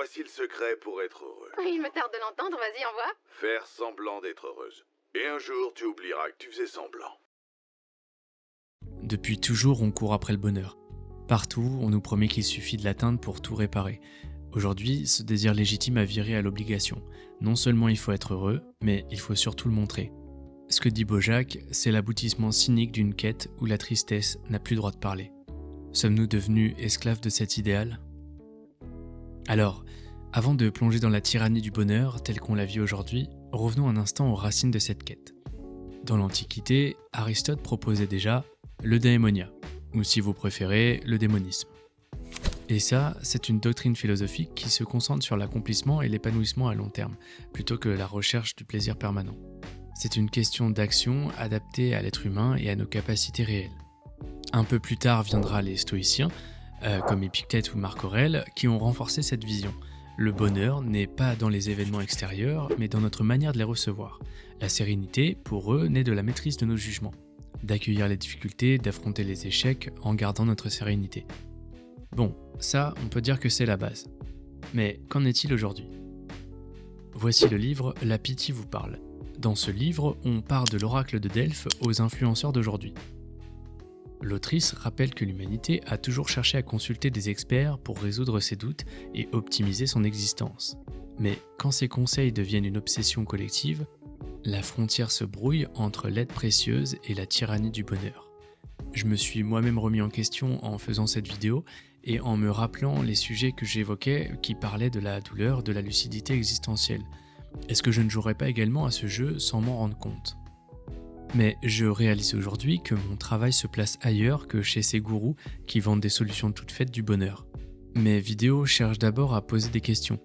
Voici le secret pour être heureux. Il me tarde de l'entendre, vas-y, envoie. Faire semblant d'être heureuse. Et un jour, tu oublieras que tu faisais semblant. Depuis toujours, on court après le bonheur. Partout, on nous promet qu'il suffit de l'atteindre pour tout réparer. Aujourd'hui, ce désir légitime a viré à l'obligation. Non seulement il faut être heureux, mais il faut surtout le montrer. Ce que dit Bojack, c'est l'aboutissement cynique d'une quête où la tristesse n'a plus droit de parler. Sommes-nous devenus esclaves de cet idéal ? Alors, avant de plonger dans la tyrannie du bonheur telle qu'on la vit aujourd'hui, revenons un instant aux racines de cette quête. Dans l'Antiquité, Aristote proposait déjà le daimonia, ou si vous préférez, le démonisme. Et ça, c'est une doctrine philosophique qui se concentre sur l'accomplissement et l'épanouissement à long terme, plutôt que la recherche du plaisir permanent. C'est une question d'action adaptée à l'être humain et à nos capacités réelles. Un peu plus tard viendra les stoïciens, comme Épictète ou Marc Aurèle, qui ont renforcé cette vision. Le bonheur n'est pas dans les événements extérieurs, mais dans notre manière de les recevoir. La sérénité, pour eux, naît de la maîtrise de nos jugements, d'accueillir les difficultés, d'affronter les échecs en gardant notre sérénité. Bon, ça, on peut dire que c'est la base. Mais qu'en est-il aujourd'hui ? Voici le livre « La pitié vous parle ». Dans ce livre, on part de l'oracle de Delphes aux influenceurs d'aujourd'hui. L'autrice rappelle que l'humanité a toujours cherché à consulter des experts pour résoudre ses doutes et optimiser son existence. Mais quand ces conseils deviennent une obsession collective, la frontière se brouille entre l'aide précieuse et la tyrannie du bonheur. Je me suis moi-même remis en question en faisant cette vidéo et en me rappelant les sujets que j'évoquais qui parlaient de la douleur, de la lucidité existentielle. Est-ce que je ne jouerais pas également à ce jeu sans m'en rendre compte ? Mais je réalise aujourd'hui que mon travail se place ailleurs que chez ces gourous qui vendent des solutions toutes faites du bonheur. Mes vidéos cherchent d'abord à poser des questions,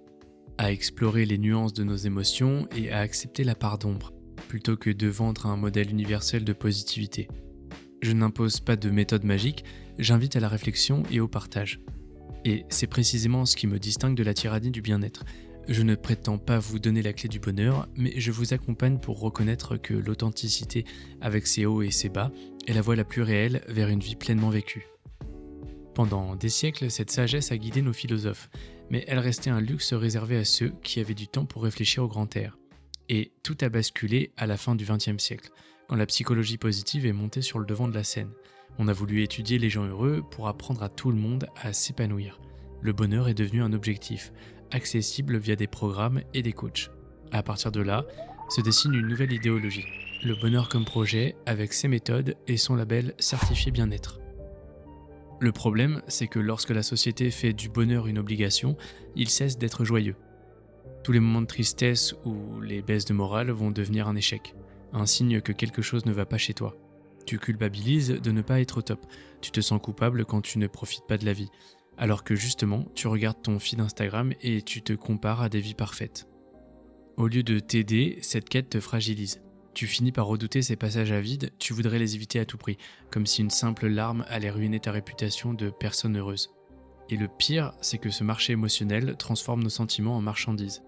à explorer les nuances de nos émotions et à accepter la part d'ombre, plutôt que de vendre un modèle universel de positivité. Je n'impose pas de méthode magique, j'invite à la réflexion et au partage. Et c'est précisément ce qui me distingue de la tyrannie du bien-être. Je ne prétends pas vous donner la clé du bonheur, mais je vous accompagne pour reconnaître que l'authenticité, avec ses hauts et ses bas, est la voie la plus réelle vers une vie pleinement vécue. Pendant des siècles, cette sagesse a guidé nos philosophes, mais elle restait un luxe réservé à ceux qui avaient du temps pour réfléchir au grand air. Et tout a basculé à la fin du XXe siècle, quand la psychologie positive est montée sur le devant de la scène. On a voulu étudier les gens heureux pour apprendre à tout le monde à s'épanouir. Le bonheur est devenu un objectif, accessible via des programmes et des coachs. À partir de là, se dessine une nouvelle idéologie, le bonheur comme projet avec ses méthodes et son label certifié bien-être. Le problème, c'est que lorsque la société fait du bonheur une obligation, il cesse d'être joyeux. Tous les moments de tristesse ou les baisses de morale vont devenir un échec, un signe que quelque chose ne va pas chez toi. Tu culpabilises de ne pas être au top, tu te sens coupable quand tu ne profites pas de la vie. Alors que justement, tu regardes ton feed Instagram et tu te compares à des vies parfaites. Au lieu de t'aider, cette quête te fragilise. Tu finis par redouter ces passages à vide, tu voudrais les éviter à tout prix, comme si une simple larme allait ruiner ta réputation de personne heureuse. Et le pire, c'est que ce marché émotionnel transforme nos sentiments en marchandises.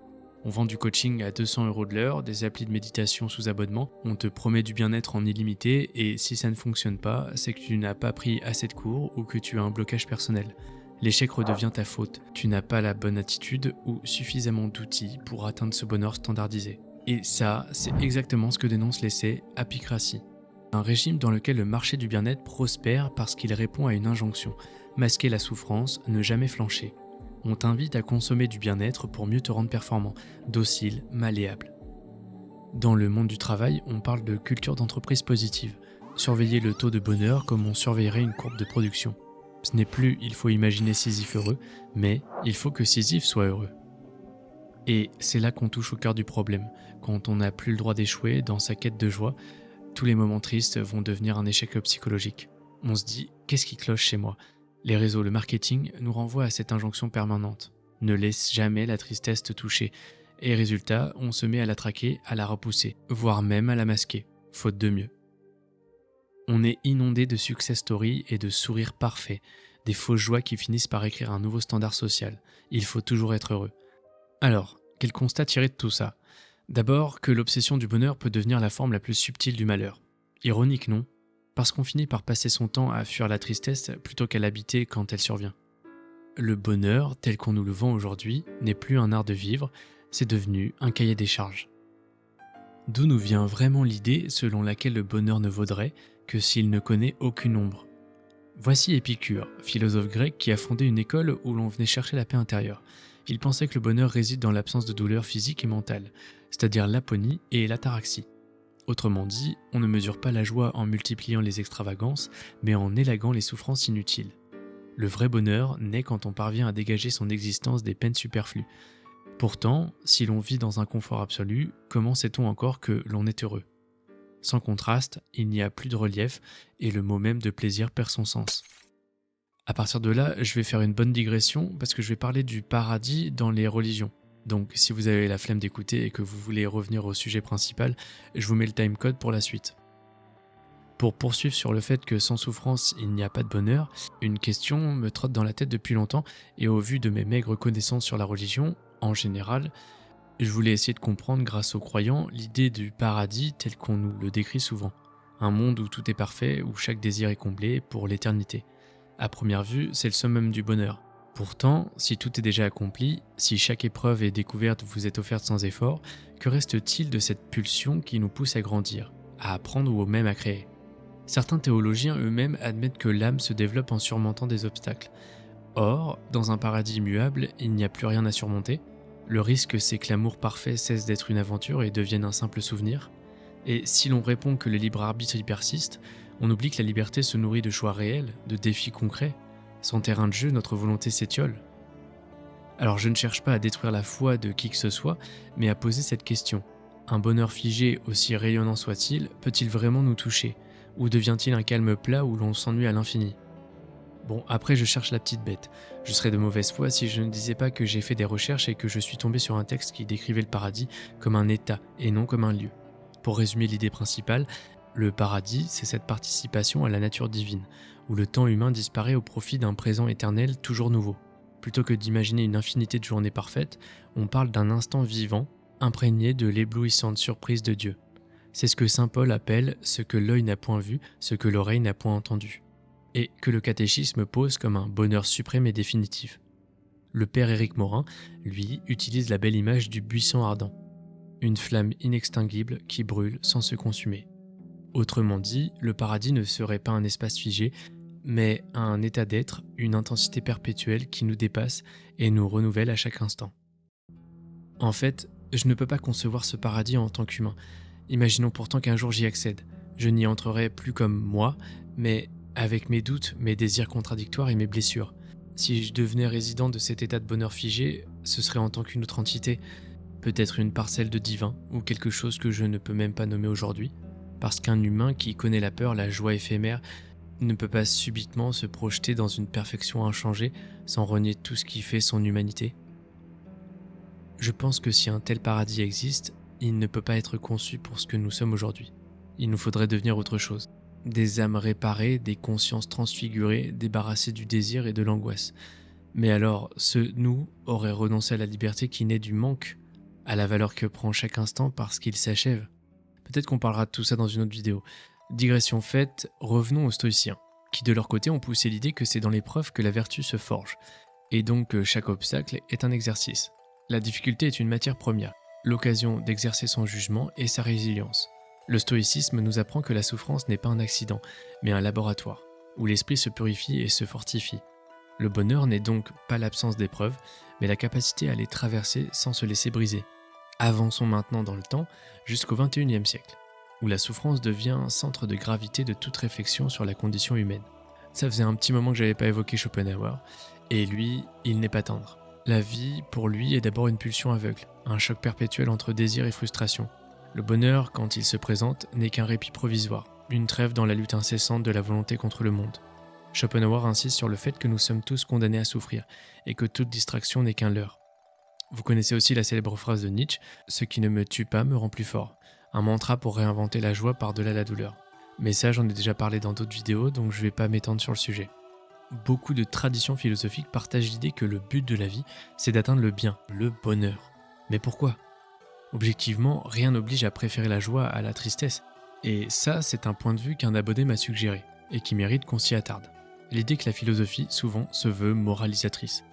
On vend du coaching à 200 € de l'heure, des applis de méditation sous abonnement, on te promet du bien-être en illimité, et si ça ne fonctionne pas, c'est que tu n'as pas pris assez de cours ou que tu as un blocage personnel. L'échec redevient ta faute, tu n'as pas la bonne attitude ou suffisamment d'outils pour atteindre ce bonheur standardisé. Et ça, c'est exactement ce que dénonce l'essai Apicratie. Un régime dans lequel le marché du bien-être prospère parce qu'il répond à une injonction, masquer la souffrance, ne jamais flancher. On t'invite à consommer du bien-être pour mieux te rendre performant, docile, malléable. Dans le monde du travail, on parle de culture d'entreprise positive. Surveiller le taux de bonheur comme on surveillerait une courbe de production. Ce n'est plus « il faut imaginer Sisyphe heureux », mais « il faut que Sisyphe soit heureux ». Et c'est là qu'on touche au cœur du problème. Quand on n'a plus le droit d'échouer dans sa quête de joie, tous les moments tristes vont devenir un échec psychologique. On se dit « qu'est-ce qui cloche chez moi ?» Les réseaux, le marketing nous renvoient à cette injonction permanente. Ne laisse jamais la tristesse te toucher. Et résultat, on se met à la traquer, à la repousser, voire même à la masquer, faute de mieux. On est inondé de success stories et de sourires parfaits, des fausses joies qui finissent par écrire un nouveau standard social. Il faut toujours être heureux. Alors, quel constat tirer de tout ça ? D'abord, que l'obsession du bonheur peut devenir la forme la plus subtile du malheur. Ironique, non ? Parce qu'on finit par passer son temps à fuir la tristesse plutôt qu'à l'habiter quand elle survient. le bonheur, tel qu'on nous le vend aujourd'hui, n'est plus un art de vivre, c'est devenu un cahier des charges. D'où nous vient vraiment l'idée selon laquelle le bonheur ne vaudrait que s'il ne connaît aucune ombre. Voici Épicure, philosophe grec qui a fondé une école où l'on venait chercher la paix intérieure. Il pensait que le bonheur réside dans l'absence de douleur physique et mentale, c'est-à-dire l'aponie et l'ataraxie. Autrement dit, on ne mesure pas la joie en multipliant les extravagances, mais en élaguant les souffrances inutiles. Le vrai bonheur naît quand on parvient à dégager son existence des peines superflues. Pourtant, si l'on vit dans un confort absolu, comment sait-on encore que l'on est heureux ? Sans contraste, il n'y a plus de relief et le mot même de plaisir perd son sens. À partir de là, je vais faire une bonne digression parce que je vais parler du paradis dans les religions. Donc si vous avez la flemme d'écouter et que vous voulez revenir au sujet principal, je vous mets le timecode pour la suite. Pour poursuivre sur le fait que sans souffrance, il n'y a pas de bonheur, une question me trotte dans la tête depuis longtemps et au vu de mes maigres connaissances sur la religion, en général, je voulais essayer de comprendre grâce aux croyants l'idée du paradis tel qu'on nous le décrit souvent. Un monde où tout est parfait, où chaque désir est comblé pour l'éternité. À première vue, c'est le summum du bonheur. Pourtant, si tout est déjà accompli, si chaque épreuve et découverte vous est offerte sans effort, que reste-t-il de cette pulsion qui nous pousse à grandir, à apprendre ou même à créer ? Certains théologiens eux-mêmes admettent que l'âme se développe en surmontant des obstacles. Or, dans un paradis immuable, il n'y a plus rien à surmonter. Le risque, c'est que l'amour parfait cesse d'être une aventure et devienne un simple souvenir. Et si l'on répond que le libre arbitre y persiste, on oublie que la liberté se nourrit de choix réels, de défis concrets. Sans terrain de jeu, notre volonté s'étiole. Alors je ne cherche pas à détruire la foi de qui que ce soit, mais à poser cette question. Un bonheur figé, aussi rayonnant soit-il, peut-il vraiment nous toucher ? Ou devient-il un calme plat où l'on s'ennuie à l'infini ? Bon, après je cherche la petite bête. Je serais de mauvaise foi si je ne disais pas que j'ai fait des recherches et que je suis tombé sur un texte qui décrivait le paradis comme un état et non comme un lieu. Pour résumer l'idée principale, le paradis, c'est cette participation à la nature divine, où le temps humain disparaît au profit d'un présent éternel toujours nouveau. Plutôt que d'imaginer une infinité de journées parfaites, on parle d'un instant vivant, imprégné de l'éblouissante surprise de Dieu. C'est ce que saint Paul appelle ce que l'œil n'a point vu, ce que l'oreille n'a point entendu, et que le catéchisme pose comme un bonheur suprême et définitif. Le père Éric Morin, lui, utilise la belle image du buisson ardent, une flamme inextinguible qui brûle sans se consumer. Autrement dit, le paradis ne serait pas un espace figé, mais un état d'être, une intensité perpétuelle qui nous dépasse et nous renouvelle à chaque instant. En fait, je ne peux pas concevoir ce paradis en tant qu'humain. Imaginons pourtant qu'un jour j'y accède. Je n'y entrerai plus comme moi, mais avec mes doutes, mes désirs contradictoires et mes blessures. Si je devenais résident de cet état de bonheur figé, ce serait en tant qu'une autre entité, peut-être une parcelle de divin, ou quelque chose que je ne peux même pas nommer aujourd'hui, parce qu'un humain qui connaît la peur, la joie éphémère, ne peut pas subitement se projeter dans une perfection inchangée sans renier tout ce qui fait son humanité. Je pense que si un tel paradis existe, il ne peut pas être conçu pour ce que nous sommes aujourd'hui. Il nous faudrait devenir autre chose. Des âmes réparées, des consciences transfigurées, débarrassées du désir et de l'angoisse. Mais alors, ce « nous » aurait renoncé à la liberté qui naît du manque, à la valeur que prend chaque instant parce qu'il s'achève. Peut-être qu'on parlera de tout ça dans une autre vidéo. Digression faite, revenons aux stoïciens, qui de leur côté ont poussé l'idée que c'est dans l'épreuve que la vertu se forge, et donc que chaque obstacle est un exercice. La difficulté est une matière première, l'occasion d'exercer son jugement et sa résilience. Le stoïcisme nous apprend que la souffrance n'est pas un accident, mais un laboratoire, où l'esprit se purifie et se fortifie. Le bonheur n'est donc pas l'absence d'épreuves, mais la capacité à les traverser sans se laisser briser. Avançons maintenant dans le temps jusqu'au XXIe siècle, où la souffrance devient un centre de gravité de toute réflexion sur la condition humaine. Ça faisait un petit moment que j'avais pas évoqué Schopenhauer, et lui, il n'est pas tendre. La vie, pour lui, est d'abord une pulsion aveugle, un choc perpétuel entre désir et frustration. Le bonheur, quand il se présente, n'est qu'un répit provisoire, une trêve dans la lutte incessante de la volonté contre le monde. Schopenhauer insiste sur le fait que nous sommes tous condamnés à souffrir, et que toute distraction n'est qu'un leurre. Vous connaissez aussi la célèbre phrase de Nietzsche « Ce qui ne me tue pas me rend plus fort », un mantra pour réinventer la joie par-delà la douleur. Mais ça, j'en ai déjà parlé dans d'autres vidéos, donc je vais pas m'étendre sur le sujet. Beaucoup de traditions philosophiques partagent l'idée que le but de la vie, c'est d'atteindre le bien, le bonheur. Mais pourquoi ? Objectivement, rien n'oblige à préférer la joie à la tristesse. Et ça, c'est un point de vue qu'un abonné m'a suggéré, et qui mérite qu'on s'y attarde. L'idée que la philosophie, souvent, se veut moralisatrice.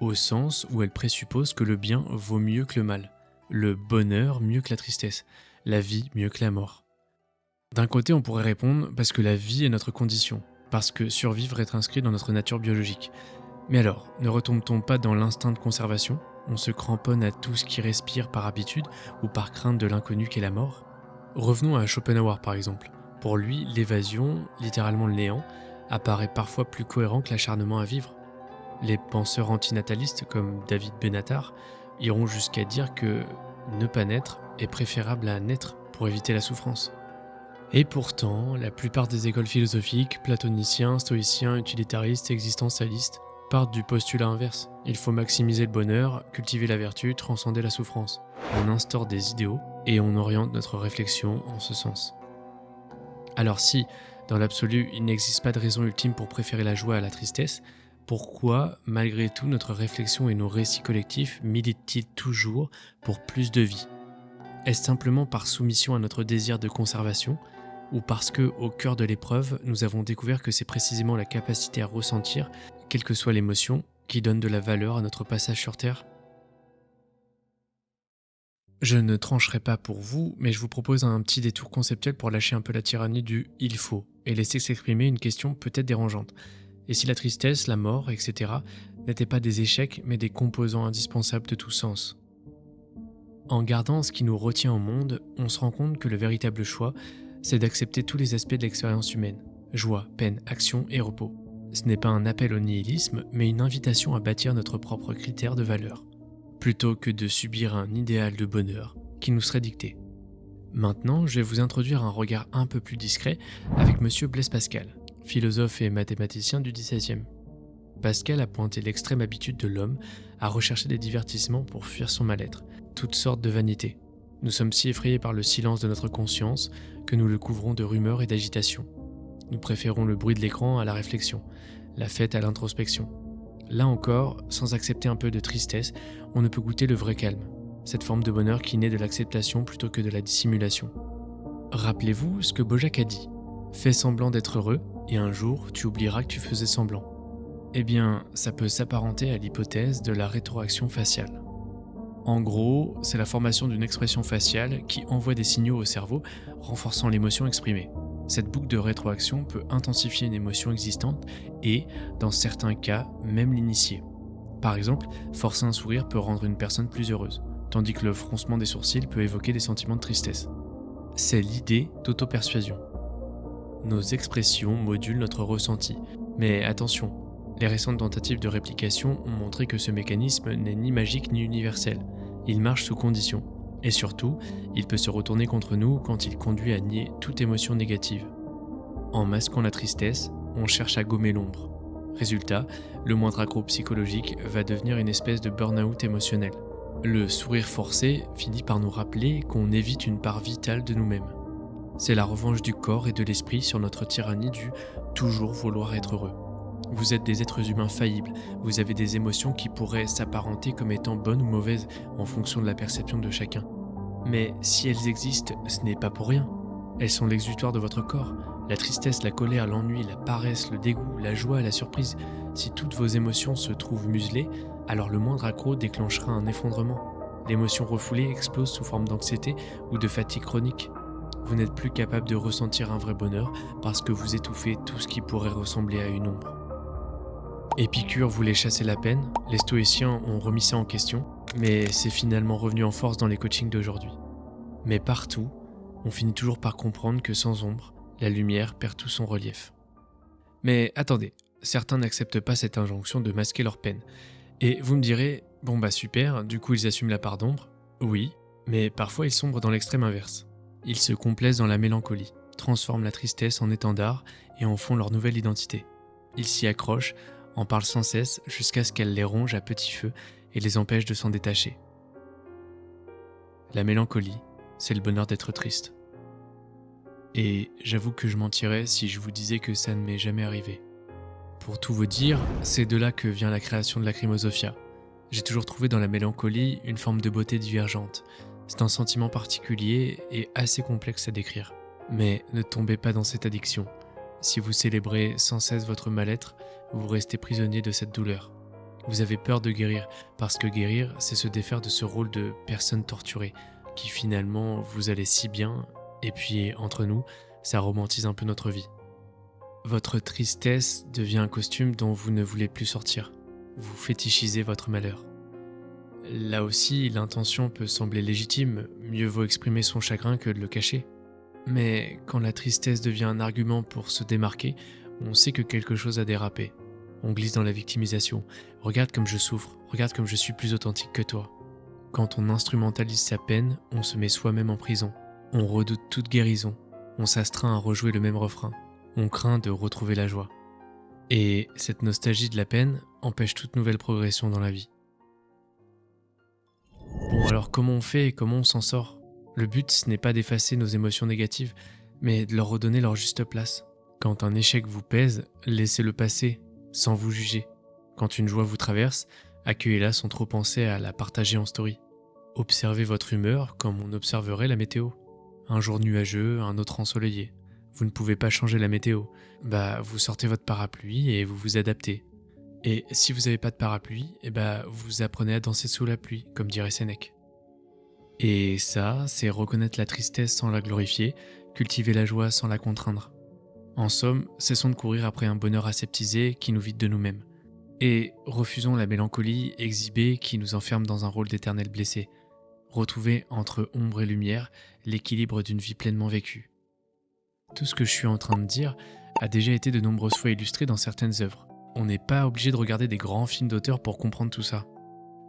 au sens où elle présuppose que le bien vaut mieux que le mal, le bonheur mieux que la tristesse, la vie mieux que la mort. D'un côté, on pourrait répondre parce que la vie est notre condition, parce que survivre est inscrit dans notre nature biologique. Mais alors, ne retombe-t-on pas dans l'instinct de conservation ? On se cramponne à tout ce qui respire par habitude ou par crainte de l'inconnu qu'est la mort ? Revenons à Schopenhauer par exemple. Pour lui, l'évasion, littéralement le néant, apparaît parfois plus cohérent que l'acharnement à vivre. Les penseurs antinatalistes comme David Benatar iront jusqu'à dire que ne pas naître est préférable à naître pour éviter la souffrance. Et pourtant, la plupart des écoles philosophiques, platoniciens, stoïciens, utilitaristes, existentialistes, partent du postulat inverse. Il faut maximiser le bonheur, cultiver la vertu, transcender la souffrance. On instaure des idéaux et on oriente notre réflexion en ce sens. Alors si, dans l'absolu, il n'existe pas de raison ultime pour préférer la joie à la tristesse, pourquoi, malgré tout, notre réflexion et nos récits collectifs militent-ils toujours pour plus de vie ? Est-ce simplement par soumission à notre désir de conservation, ou parce que, au cœur de l'épreuve, nous avons découvert que c'est précisément la capacité à ressentir, quelle que soit l'émotion, qui donne de la valeur à notre passage sur Terre ? Je ne trancherai pas pour vous, mais je vous propose un petit détour conceptuel pour lâcher un peu la tyrannie du « il faut » et laisser s'exprimer une question peut-être dérangeante. Et si la tristesse, la mort, etc. n'étaient pas des échecs, mais des composants indispensables de tout sens ? En gardant ce qui nous retient au monde, on se rend compte que le véritable choix, c'est d'accepter tous les aspects de l'expérience humaine. Joie, peine, action et repos. Ce n'est pas un appel au nihilisme, mais une invitation à bâtir notre propre critère de valeur, plutôt que de subir un idéal de bonheur qui nous serait dicté. Maintenant, je vais vous introduire un regard un peu plus discret avec Monsieur Blaise Pascal, philosophe et mathématicien du XVIIe. Pascal a pointé l'extrême habitude de l'homme à rechercher des divertissements pour fuir son mal-être, toutes sortes de vanités. Nous sommes si effrayés par le silence de notre conscience que nous le couvrons de rumeurs et d'agitation. Nous préférons le bruit de l'écran à la réflexion, la fête à l'introspection. Là encore, sans accepter un peu de tristesse, on ne peut goûter le vrai calme, cette forme de bonheur qui naît de l'acceptation plutôt que de la dissimulation. Rappelez-vous ce que Bojack a dit. Fais semblant d'être heureux, et un jour, tu oublieras que tu faisais semblant. Eh bien, ça peut s'apparenter à l'hypothèse de la rétroaction faciale. En gros, c'est la formation d'une expression faciale qui envoie des signaux au cerveau, renforçant l'émotion exprimée. Cette boucle de rétroaction peut intensifier une émotion existante et, dans certains cas, même l'initier. Par exemple, forcer un sourire peut rendre une personne plus heureuse, tandis que le froncement des sourcils peut évoquer des sentiments de tristesse. C'est l'idée d'auto-persuasion. Nos expressions modulent notre ressenti, mais attention, les récentes tentatives de réplication ont montré que ce mécanisme n'est ni magique ni universel. Il marche sous conditions. Et surtout, il peut se retourner contre nous quand il conduit à nier toute émotion négative. En masquant la tristesse, on cherche à gommer l'ombre. Résultat, le moindre accroc psychologique va devenir une espèce de burn-out émotionnel. Le sourire forcé finit par nous rappeler qu'on évite une part vitale de nous-mêmes. C'est la revanche du corps et de l'esprit sur notre tyrannie du « toujours vouloir être heureux ». Vous êtes des êtres humains faillibles, vous avez des émotions qui pourraient s'apparenter comme étant bonnes ou mauvaises en fonction de la perception de chacun. Mais si elles existent, ce n'est pas pour rien. Elles sont l'exutoire de votre corps. La tristesse, la colère, l'ennui, la paresse, le dégoût, la joie, la surprise. Si toutes vos émotions se trouvent muselées, alors le moindre accroc déclenchera un effondrement. L'émotion refoulée explose sous forme d'anxiété ou de fatigue chronique. Vous n'êtes plus capable de ressentir un vrai bonheur parce que vous étouffez tout ce qui pourrait ressembler à une ombre. Épicure voulait chasser la peine, les stoïciens ont remis ça en question, mais c'est finalement revenu en force dans les coachings d'aujourd'hui. Mais partout, on finit toujours par comprendre que sans ombre, la lumière perd tout son relief. Mais attendez, certains n'acceptent pas cette injonction de masquer leur peine. Et vous me direz, bon bah super, du coup ils assument la part d'ombre. Oui, mais parfois ils sombrent dans l'extrême inverse. Ils se complaisent dans la mélancolie, transforment la tristesse en étendard et en font leur nouvelle identité. Ils s'y accrochent, en parlent sans cesse jusqu'à ce qu'elle les ronge à petit feu et les empêche de s'en détacher. La mélancolie, c'est le bonheur d'être triste. Et j'avoue que je mentirais si je vous disais que ça ne m'est jamais arrivé. Pour tout vous dire, c'est de là que vient la création de Lacrimosophia. J'ai toujours trouvé dans la mélancolie une forme de beauté divergente. C'est un sentiment particulier et assez complexe à décrire. Mais ne tombez pas dans cette addiction. Si vous célébrez sans cesse votre mal-être, vous restez prisonnier de cette douleur. Vous avez peur de guérir, parce que guérir, c'est se défaire de ce rôle de personne torturée, qui finalement vous allez si bien, et puis entre nous, ça romantise un peu notre vie. Votre tristesse devient un costume dont vous ne voulez plus sortir. Vous fétichisez votre malheur. Là aussi, l'intention peut sembler légitime, mieux vaut exprimer son chagrin que de le cacher. Mais quand la tristesse devient un argument pour se démarquer, on sait que quelque chose a dérapé. On glisse dans la victimisation. Regarde comme je souffre, regarde comme je suis plus authentique que toi. Quand on instrumentalise sa peine, on se met soi-même en prison. On redoute toute guérison. On s'astreint à rejouer le même refrain. On craint de retrouver la joie. Et cette nostalgie de la peine empêche toute nouvelle progression dans la vie. Bon, alors comment on fait et comment on s'en sort ? Le but, ce n'est pas d'effacer nos émotions négatives, mais de leur redonner leur juste place. Quand un échec vous pèse, laissez-le passer, sans vous juger. Quand une joie vous traverse, accueillez-la sans trop penser à la partager en story. Observez votre humeur comme on observerait la météo. Un jour nuageux, un autre ensoleillé. Vous ne pouvez pas changer la météo. Vous sortez votre parapluie et vous vous adaptez. Et si vous n'avez pas de parapluie, vous apprenez à danser sous la pluie, comme dirait Sénèque. Et ça, c'est reconnaître la tristesse sans la glorifier, cultiver la joie sans la contraindre. En somme, cessons de courir après un bonheur aseptisé qui nous vide de nous-mêmes. Et refusons la mélancolie exhibée qui nous enferme dans un rôle d'éternel blessé. Retrouvez entre ombre et lumière l'équilibre d'une vie pleinement vécue. Tout ce que je suis en train de dire a déjà été de nombreuses fois illustré dans certaines œuvres. On n'est pas obligé de regarder des grands films d'auteur pour comprendre tout ça.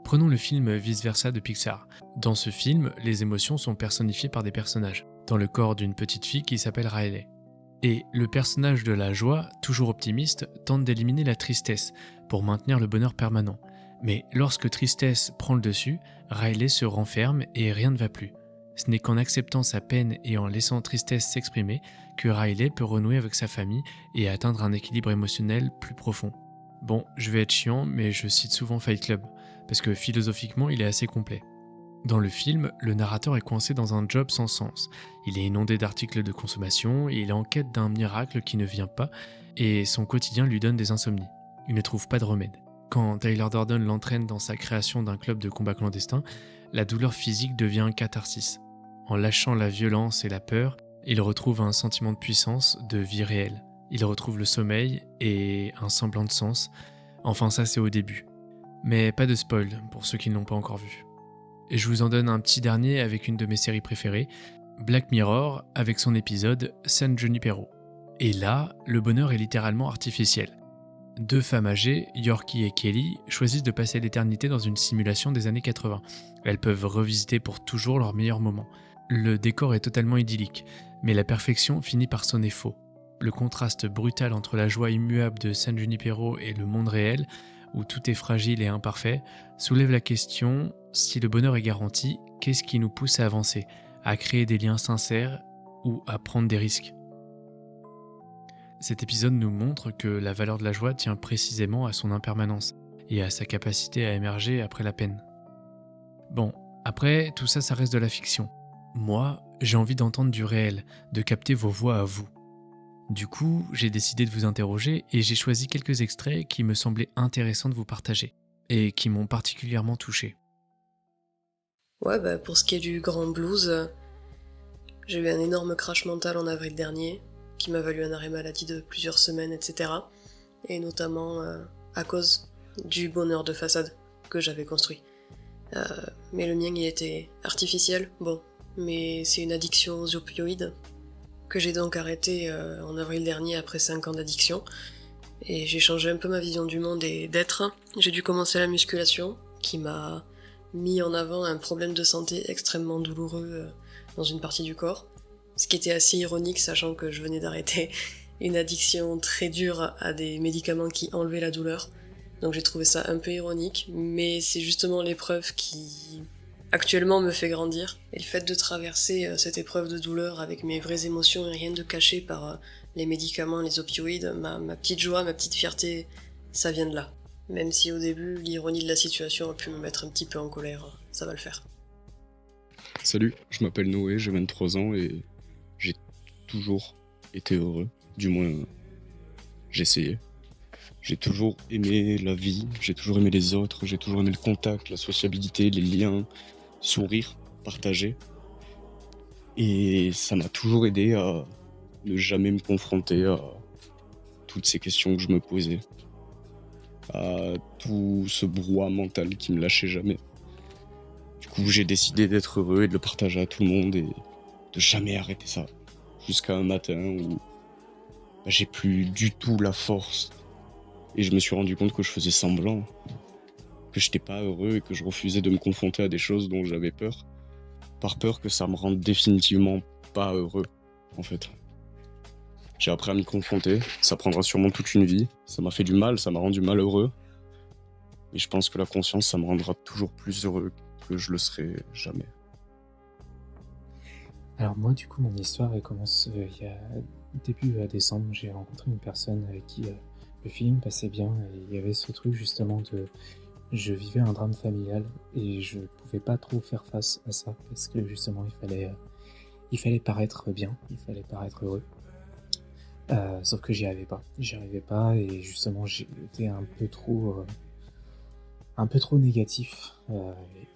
Prenons le film Vice Versa de Pixar. Dans ce film, les émotions sont personnifiées par des personnages, dans le corps d'une petite fille qui s'appelle Riley. Et le personnage de la joie, toujours optimiste, tente d'éliminer la tristesse pour maintenir le bonheur permanent. Mais lorsque tristesse prend le dessus, Riley se renferme et rien ne va plus. Ce n'est qu'en acceptant sa peine et en laissant tristesse s'exprimer que Riley peut renouer avec sa famille et atteindre un équilibre émotionnel plus profond. Bon, je vais être chiant, mais je cite souvent Fight Club, parce que philosophiquement, il est assez complet. Dans le film, le narrateur est coincé dans un job sans sens. Il est inondé d'articles de consommation et il est en quête d'un miracle qui ne vient pas, et son quotidien lui donne des insomnies. Il ne trouve pas de remède. Quand Tyler Durden l'entraîne dans sa création d'un club de combat clandestin, la douleur physique devient un catharsis. En lâchant la violence et la peur, il retrouve un sentiment de puissance, de vie réelle. Il retrouve le sommeil et un semblant de sens. Enfin, ça c'est au début. Mais pas de spoil pour ceux qui ne l'ont pas encore vu. Et je vous en donne un petit dernier avec une de mes séries préférées, Black Mirror, avec son épisode San Junipero. Et là, le bonheur est littéralement artificiel. Deux femmes âgées, Yorkie et Kelly, choisissent de passer l'éternité dans une simulation des années 80. Elles peuvent revisiter pour toujours leurs meilleurs moments. Le décor est totalement idyllique, mais la perfection finit par sonner faux. Le contraste brutal entre la joie immuable de San Junipero et le monde réel, où tout est fragile et imparfait, soulève la question, si le bonheur est garanti, qu'est-ce qui nous pousse à avancer, à créer des liens sincères ou à prendre des risques ? Cet épisode nous montre que la valeur de la joie tient précisément à son impermanence et à sa capacité à émerger après la peine. Bon, après, tout ça, ça reste de la fiction. Moi, j'ai envie d'entendre du réel, de capter vos voix à vous. Du coup, j'ai décidé de vous interroger et j'ai choisi quelques extraits qui me semblaient intéressants de vous partager et qui m'ont particulièrement touché. Ouais, pour ce qui est du grand blues, j'ai eu un énorme crash mental en avril dernier qui m'a valu un arrêt maladie de plusieurs semaines, etc. Et notamment à cause du bonheur de façade que j'avais construit. Mais le mien, il était artificiel, bon, mais c'est une addiction aux opioïdes que j'ai donc arrêté en avril dernier après 5 ans d'addiction. Et j'ai changé un peu ma vision du monde et d'être. J'ai dû commencer la musculation, qui m'a mis en avant un problème de santé extrêmement douloureux dans une partie du corps. Ce qui était assez ironique, sachant que je venais d'arrêter une addiction très dure à des médicaments qui enlevaient la douleur. Donc j'ai trouvé ça un peu ironique, mais c'est justement l'épreuve qui actuellement me fait grandir. Et le fait de traverser cette épreuve de douleur avec mes vraies émotions et rien de caché par les médicaments, les opioïdes, ma petite joie, ma petite fierté, ça vient de là. Même si au début, l'ironie de la situation a pu me mettre un petit peu en colère, ça va le faire. Salut, je m'appelle Noé, j'ai 23 ans et j'ai toujours été heureux. Du moins, j'ai essayé. J'ai toujours aimé la vie, j'ai toujours aimé les autres, j'ai toujours aimé le contact, la sociabilité, les liens, sourire, partager. Et ça m'a toujours aidé à ne jamais me confronter à toutes ces questions que je me posais, à tout ce brouhaha mental qui me lâchait jamais. Du coup, j'ai décidé d'être heureux et de le partager à tout le monde et de jamais arrêter ça. Jusqu'à un matin où j'ai plus du tout la force et je me suis rendu compte que je faisais semblant, que j'étais pas heureux et que je refusais de me confronter à des choses dont j'avais peur, par peur que ça me rende définitivement pas heureux, en fait. J'ai appris à m'y confronter, ça prendra sûrement toute une vie, ça m'a fait du mal, ça m'a rendu malheureux, mais je pense que la conscience, ça me rendra toujours plus heureux que je le serai jamais. Alors moi, du coup, mon histoire, elle commence il y a début décembre. J'ai rencontré une personne avec qui le feeling passait bien et il y avait ce truc justement de... Je vivais un drame familial et je pouvais pas trop faire face à ça parce que justement, il fallait paraître bien, il fallait paraître heureux. Sauf que j'y arrivais pas et justement, j'étais un peu trop négatif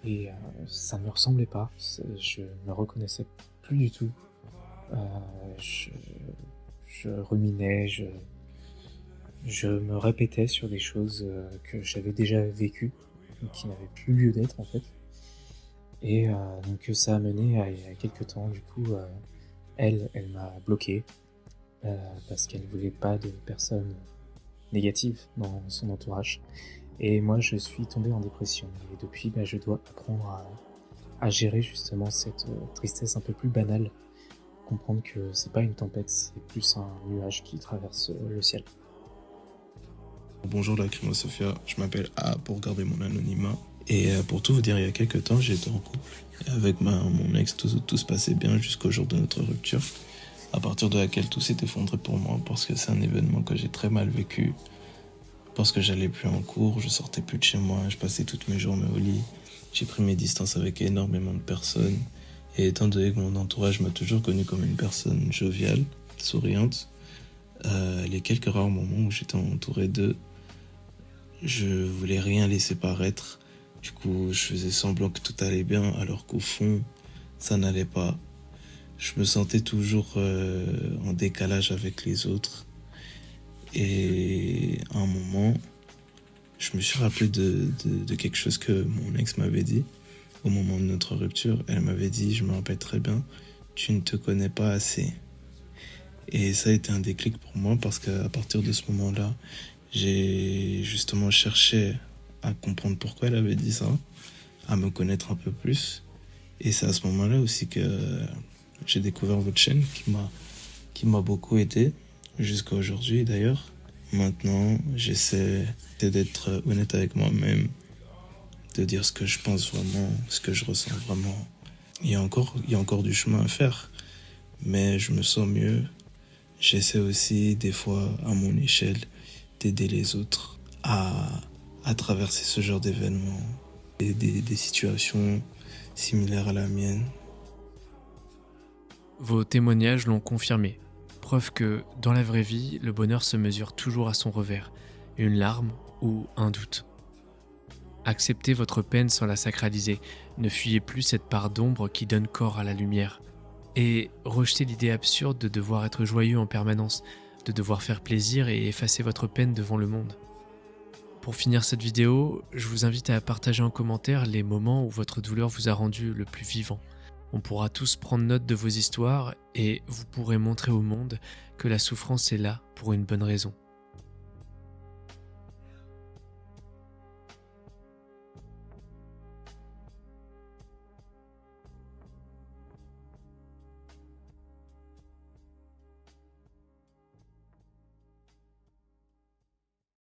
et ça me ressemblait pas. Je me reconnaissais plus du tout. Je ruminais, je me répétais sur des choses que j'avais déjà vécues, qui n'avaient plus lieu d'être en fait. Et donc ça a mené à il y a quelques temps, du coup, elle m'a bloqué parce qu'elle voulait pas de personnes négatives dans son entourage. Et moi, je suis tombé en dépression. Et depuis, je dois apprendre à gérer justement cette tristesse un peu plus banale. Comprendre que c'est pas une tempête, c'est plus un nuage qui traverse le ciel. Bonjour Lacrymo Sophia, je m'appelle A pour garder mon anonymat. Et pour tout vous dire, il y a quelques temps, j'étais en couple. Et avec mon ex, tout se passait bien jusqu'au jour de notre rupture. À partir de laquelle tout s'est effondré pour moi parce que c'est un événement que j'ai très mal vécu. Parce que j'allais plus en cours, je sortais plus de chez moi, je passais toutes mes journées au lit. J'ai pris mes distances avec énormément de personnes. Et étant donné que mon entourage m'a toujours connu comme une personne joviale, souriante, les quelques rares moments où j'étais entouré d'eux, je voulais rien laisser paraître. Du coup, je faisais semblant que tout allait bien, alors qu'au fond, ça n'allait pas. Je me sentais toujours en décalage avec les autres. Et à un moment, je me suis rappelé de quelque chose que mon ex m'avait dit au moment de notre rupture. Elle m'avait dit, je me rappelle très bien, tu ne te connais pas assez. Et ça a été un déclic pour moi parce qu'à partir de ce moment-là, j'ai justement cherché à comprendre pourquoi elle avait dit ça, à me connaître un peu plus. Et c'est à ce moment-là aussi que j'ai découvert votre chaîne qui m'a beaucoup aidé jusqu'à aujourd'hui d'ailleurs. Maintenant, j'essaie d'être honnête avec moi-même, de dire ce que je pense vraiment, ce que je ressens vraiment. Il y a encore du chemin à faire, mais je me sens mieux. J'essaie aussi, des fois, à mon échelle, d'aider les autres à traverser ce genre d'événements, des situations similaires à la mienne. Vos témoignages l'ont confirmé. Preuve que, dans la vraie vie, le bonheur se mesure toujours à son revers, une larme ou un doute. Acceptez votre peine sans la sacraliser, ne fuyez plus cette part d'ombre qui donne corps à la lumière. Et rejetez l'idée absurde de devoir être joyeux en permanence, de devoir faire plaisir et effacer votre peine devant le monde. Pour finir cette vidéo, je vous invite à partager en commentaire les moments où votre douleur vous a rendu le plus vivant. On pourra tous prendre note de vos histoires et vous pourrez montrer au monde que la souffrance est là pour une bonne raison.